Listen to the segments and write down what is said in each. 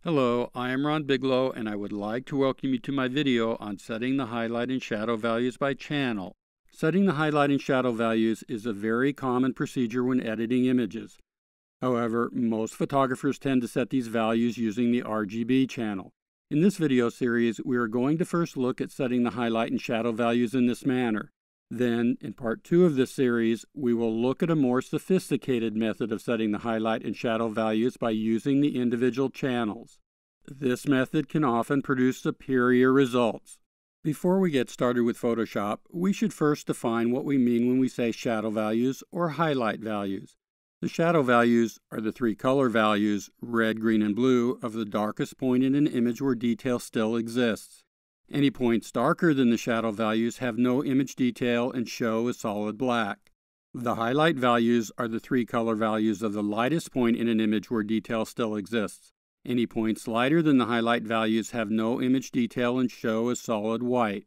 Hello, I am Ron Bigelow and I would like to welcome you to my video on setting the highlight and shadow values by channel. Setting the highlight and shadow values is a very common procedure when editing images. However, most photographers tend to set these values using the RGB channel. In this video series, we are going to first look at setting the highlight and shadow values in this manner. Then, in part 2 of this series, we will look at a more sophisticated method of setting the highlight and shadow values by using the individual channels. This method can often produce superior results. Before we get started with Photoshop, we should first define what we mean when we say shadow values or highlight values. The shadow values are the three color values, red, green, and blue, of the darkest point in an image where detail still exists. Any points darker than the shadow values have no image detail and show as solid black. The highlight values are the three color values of the lightest point in an image where detail still exists. Any points lighter than the highlight values have no image detail and show as solid white.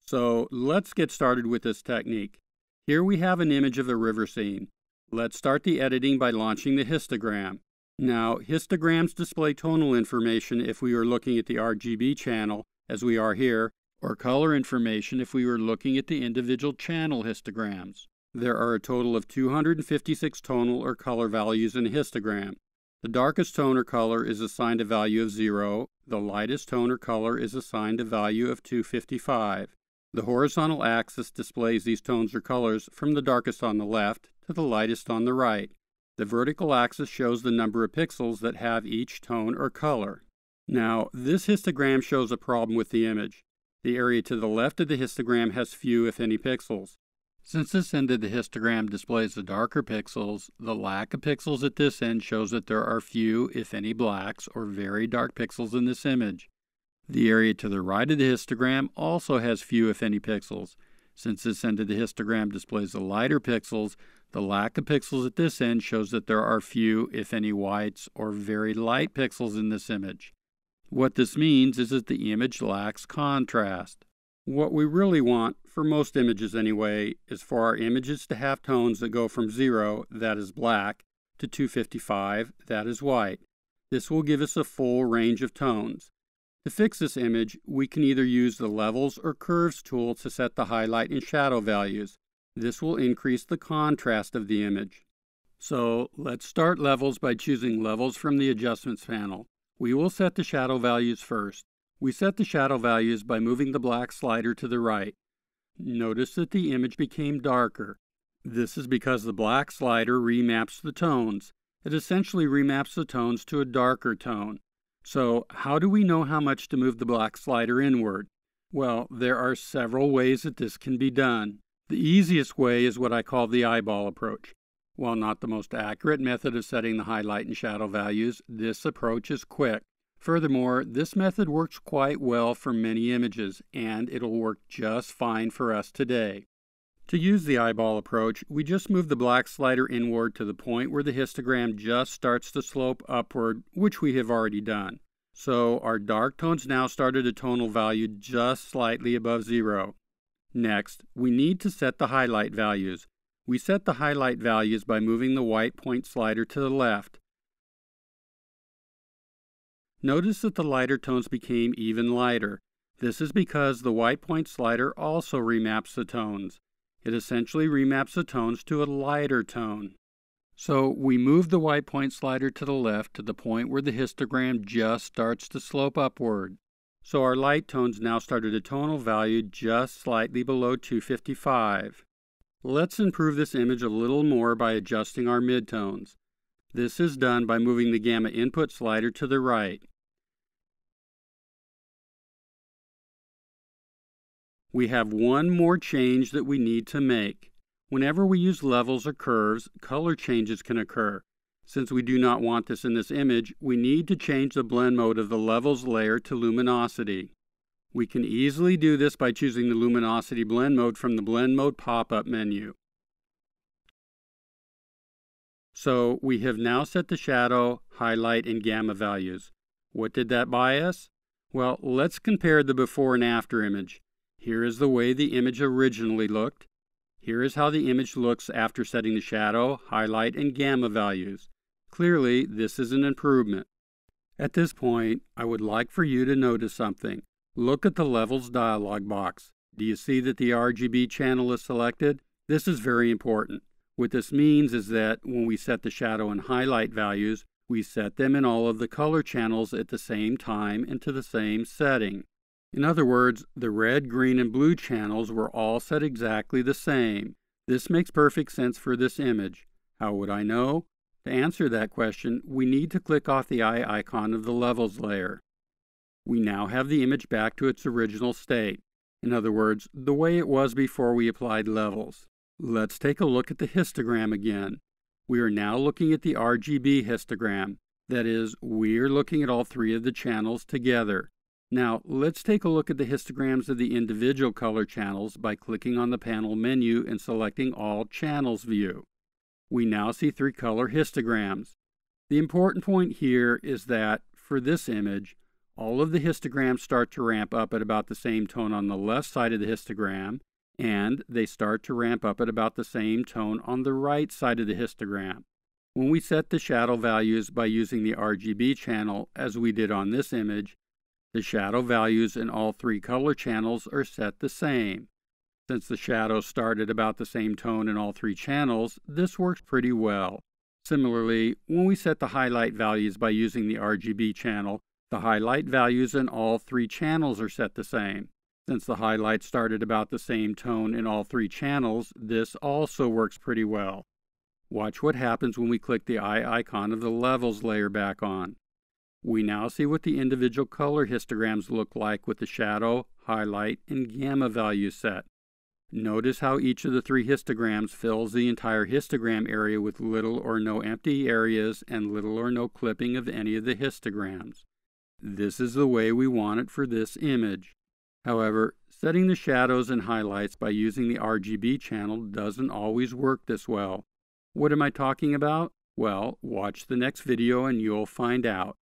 So let's get started with this technique. Here we have an image of a river scene. Let's start the editing by launching the histogram. Now, histograms display tonal information if we are looking at the RGB channel, as we are here, or color information if we were looking at the individual channel histograms. There are a total of 256 tonal or color values in a histogram. The darkest tone or color is assigned a value of 0. The lightest tone or color is assigned a value of 255. The horizontal axis displays these tones or colors from the darkest on the left to the lightest on the right. The vertical axis shows the number of pixels that have each tone or color. Now, this histogram shows a problem with the image. The area to the left of the histogram has few, if any, pixels. Since this end of the histogram displays the darker pixels, the lack of pixels at this end shows that there are few, if any, blacks or very dark pixels in this image. The area to the right of the histogram also has few, if any, pixels. Since this end of the histogram displays the lighter pixels, the lack of pixels at this end shows that there are few, if any, whites or very light pixels in this image. What this means is that the image lacks contrast. What we really want, for most images anyway, is for our images to have tones that go from 0, that is black, to 255, that is white. This will give us a full range of tones. To fix this image, we can either use the Levels or Curves tool to set the highlight and shadow values. This will increase the contrast of the image. So, let's start Levels by choosing Levels from the Adjustments panel. We will set the shadow values first. We set the shadow values by moving the black slider to the right. Notice that the image became darker. This is because the black slider remaps the tones. It essentially remaps the tones to a darker tone. So, how do we know how much to move the black slider inward? Well, there are several ways that this can be done. The easiest way is what I call the eyeball approach. While not the most accurate method of setting the highlight and shadow values, this approach is quick. Furthermore, this method works quite well for many images, and it'll work just fine for us today. To use the eyeball approach, we just move the black slider inward to the point where the histogram just starts to slope upward, which we have already done. So our dark tones now start at a tonal value just slightly above 0. Next, we need to set the highlight values. We set the highlight values by moving the white point slider to the left. Notice that the lighter tones became even lighter. This is because the white point slider also remaps the tones. It essentially remaps the tones to a lighter tone. So we move the white point slider to the left to the point where the histogram just starts to slope upward. So our light tones now start at a tonal value just slightly below 255. Let's improve this image a little more by adjusting our midtones. This is done by moving the gamma input slider to the right. We have one more change that we need to make. Whenever we use levels or curves, color changes can occur. Since we do not want this in this image, we need to change the blend mode of the levels layer to luminosity. We can easily do this by choosing the luminosity blend mode from the blend mode pop-up menu. So we have now set the shadow, highlight, and gamma values. What did that buy us? Well, let's compare the before and after image. Here is the way the image originally looked. Here is how the image looks after setting the shadow, highlight, and gamma values. Clearly, this is an improvement. At this point, I would like for you to notice something. Look at the Levels dialog box. Do you see that the RGB channel is selected? This is very important. What this means is that when we set the shadow and highlight values, we set them in all of the color channels at the same time and to the same setting. In other words, the red, green, and blue channels were all set exactly the same. This makes perfect sense for this image. How would I know? To answer that question, we need to click off the eye icon of the Levels layer. We now have the image back to its original state. In other words, the way it was before we applied levels. Let's take a look at the histogram again. We are now looking at the RGB histogram. That is, we are looking at all three of the channels together. Now, let's take a look at the histograms of the individual color channels by clicking on the panel menu and selecting All Channels view. We now see three color histograms. The important point here is that, for this image, all of the histograms start to ramp up at about the same tone on the left side of the histogram, and they start to ramp up at about the same tone on the right side of the histogram. When we set the shadow values by using the RGB channel, as we did on this image, the shadow values in all three color channels are set the same. Since the shadows start at about the same tone in all three channels, this works pretty well. Similarly, when we set the highlight values by using the RGB channel, the highlight values in all three channels are set the same. Since the highlights start at about the same tone in all three channels, this also works pretty well. Watch what happens when we click the eye icon of the Levels layer back on. We now see what the individual color histograms look like with the shadow, highlight, and gamma values set. Notice how each of the three histograms fills the entire histogram area with little or no empty areas and little or no clipping of any of the histograms. This is the way we want it for this image. However, setting the shadows and highlights by using the RGB channel doesn't always work this well. What am I talking about? Well, watch the next video and you'll find out.